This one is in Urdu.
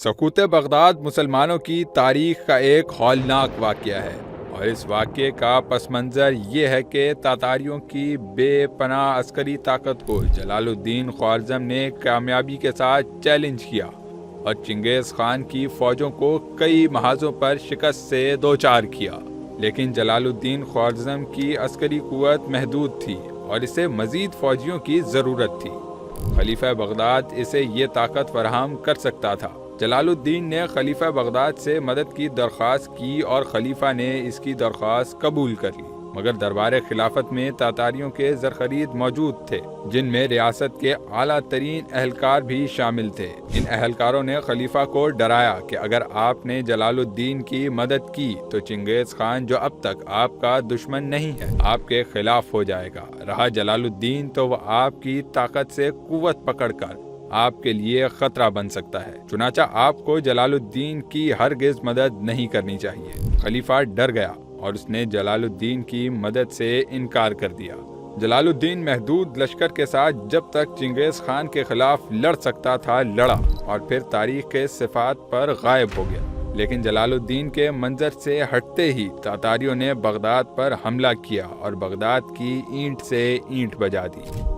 سقوط بغداد مسلمانوں کی تاریخ کا ایک ہولناک واقعہ ہے، اور اس واقعے کا پس منظر یہ ہے کہ تاتاریوں کی بے پناہ عسکری طاقت کو جلال الدین خوارزم نے کامیابی کے ساتھ چیلنج کیا اور چنگیز خان کی فوجوں کو کئی محاذوں پر شکست سے دوچار کیا۔ لیکن جلال الدین خوارزم کی عسکری قوت محدود تھی اور اسے مزید فوجیوں کی ضرورت تھی۔ خلیفہ بغداد اسے یہ طاقت فراہم کر سکتا تھا۔ جلال الدین نے خلیفہ بغداد سے مدد کی درخواست کی اور خلیفہ نے اس کی درخواست قبول کر لی، مگر دربار خلافت میں تاتاریوں کے زرخرید موجود تھے، جن میں ریاست کے اعلیٰ ترین اہلکار بھی شامل تھے۔ ان اہلکاروں نے خلیفہ کو ڈرایا کہ اگر آپ نے جلال الدین کی مدد کی تو چنگیز خان، جو اب تک آپ کا دشمن نہیں ہے، آپ کے خلاف ہو جائے گا۔ رہا جلال الدین تو وہ آپ کی طاقت سے قوت پکڑ کر آپ کے لیے خطرہ بن سکتا ہے۔ چنانچہ آپ کو جلال الدین کی ہرگز مدد نہیں کرنی چاہیے۔ خلیفہ ڈر گیا اور اس نے جلال الدین کی مدد سے انکار کر دیا۔ جلال الدین محدود لشکر کے ساتھ جب تک چنگیز خان کے خلاف لڑ سکتا تھا لڑا، اور پھر تاریخ کے صفات پر غائب ہو گیا۔ لیکن جلال الدین کے منظر سے ہٹتے ہی تاتاریوں نے بغداد پر حملہ کیا اور بغداد کی اینٹ سے اینٹ بجا دی۔